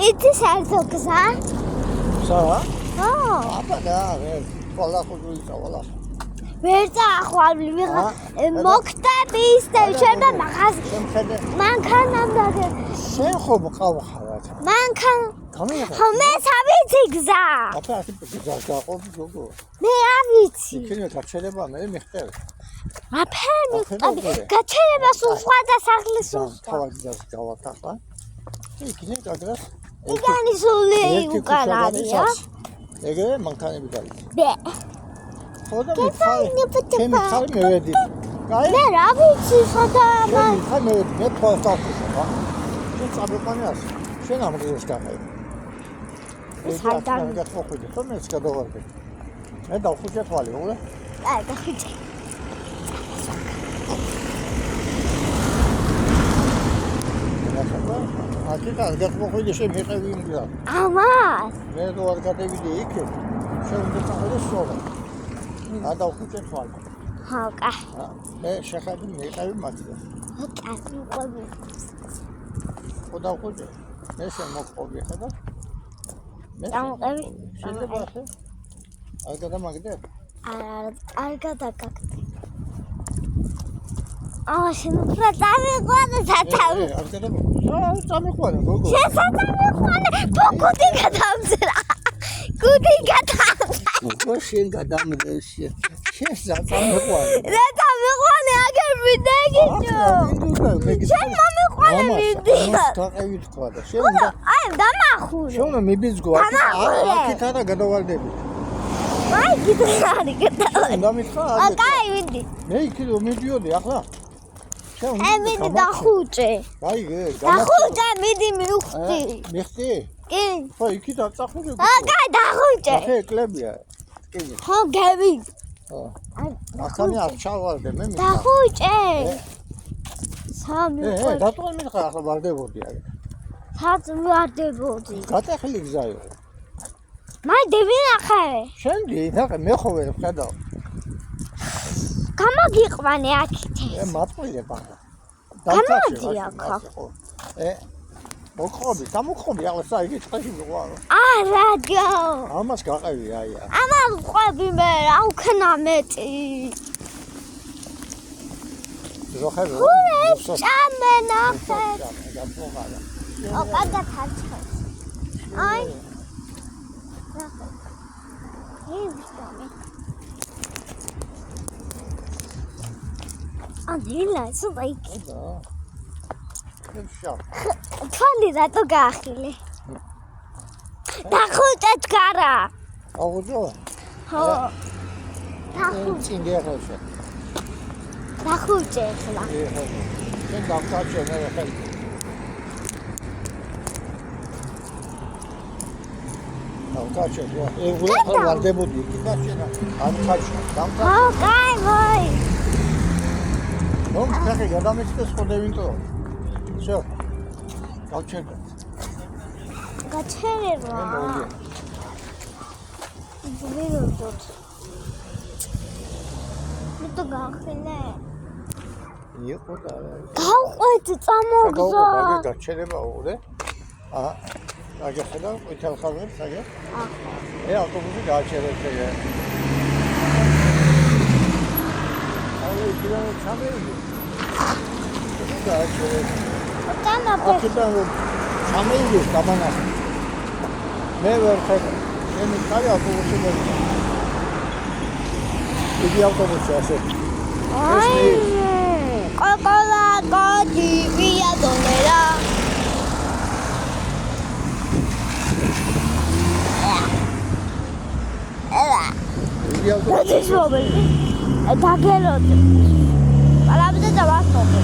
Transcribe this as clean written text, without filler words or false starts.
It is also Kazan. Sava? Oh. Apa da, valla xuduisa valla. Where's the Aquavi? Moktabi is the China Magas. Man can under შენ ხო მყავხარ. Man can. Homes have it exact. აფა ასე გაგაყოფი გოგო. მე ავიცი. იქნებ გაჩერება მე მიხდები. აფენი, გაჩერება სულ სხვა და სახლის სულ. თავადას გავათახა. იქნებ გაგრა. იგანი სული უკან არია. ეგრე მანქანები გაიგე. ბე. ხოდა მიხარ მევედი. მე რა ვიცი ხოდა მან მიხარ მევედი მე თვალსაჩინო რა. შენ წაბეყანიას. შენ ამგრეს გაყევი. ეს ჰაიდან გახოხდი, ხო მეც გადავარდი. მე დავხუჭე თვალი, უღლე? აი, დავხუჭე. აკეთა გახოხდი შენ მეყევი იმგრა. ამას. მე რო არ გადავიდი იქ, შენ უნდა წახედე სოლა. დავხუჭე თვალი. ჰაკა. მე შეხედი მეყევი მათზე. ჰაკა, უყოვი. ხო დავხუჭე. მე შენ მოყოვი ხედა? დამყევი. შეიძლება ახლა? არ გადამაგდებ? არ გადაგაგდე. შენ უფრო დამიყვანე სათავე. არ გადამაგდე. დამიყვანე გოგო. შენ სადამიყვანე? გუდი გადამზრა. გუდი გადამზრა. გოგო შენ გადამდგე შენ. შენ სადამიყვანე. რა დამიყვანე აგერ ვიდეგიჯო. შენ მომიყვანე მიდი. გაყევი თქვა და შენ უნდა აი დამახურე. შენ უნდა მიბიძგო აქეთ არა გადავარდები. აი გიტარი გადავარდე. დამითხა აი ვიდი. მე იქიდო მიდიოდი ახლა. შენ აი მიდი დახუჭე. გაიგე დახუჭე მიდი მივხვდი. მიხდი? კი. ხო იქით არ წახუჭე. აი დახუჭე. ახე კლებია. კი. ხო გევი. ხო. ახლა არ ჩავარდე მე მიხარ. დახუჭე. სამი. დატოვე მიხარ ახლა ვარდებოდი აი. სად ვარდებოდი? გატეხილი გზაიო. მაი დევინახე. შენ დიახ მე ხო ვერ ხედავ. გამოგიყვანე აქეთ. მატყილე ბაღა. გამოდია ხა. მოხობი, დამოხობი ახლა საერთოდ წაში ვიყავ. რადიო. ამას გაყევი აი. ამას ყვები მე რა უქნა მეტი. ზოხები. ჭამენახე. გაფლოგარა. გადათარჩა. აი. ანილა სულაიკი. თვალი რატო გაახილე? დახუჭე ჩქარა. აღუძო? ხო. დახუჭე. წინდეროშე. დახუჭე ხლა. შენ დავკაჩე მე ხელ. დავკაჩე. ეგრე ვარდებოდი კაცენა. არ კაჩე. დავკაჩე. ხო, კაი ვაი. ნომ ხე გადამეცეს ხოდევინტო. შო. გავჩერდა. გაჩერება. ვიროდოთ. მე তো გაახილე. იყო და გავყვეთ წამოგზა. გაჩერება უყურე. აგეხედა ყვითელ ხაზებს აგე. ავტობუსი გააჩერეთ ეგ. აი კიდევ ჩამერდი. გააჩერეთ. აქედან ჩამერდი გამანახე. მე ვერ ხედავ. შენ ხარი ავტობუსი ვერ. იგი ავტობუსი ასე. აი. ყოყოლა გადი ვიადონერა. იგი ავტობუსი. დაგელოდი. პალაბდა დავასწორე.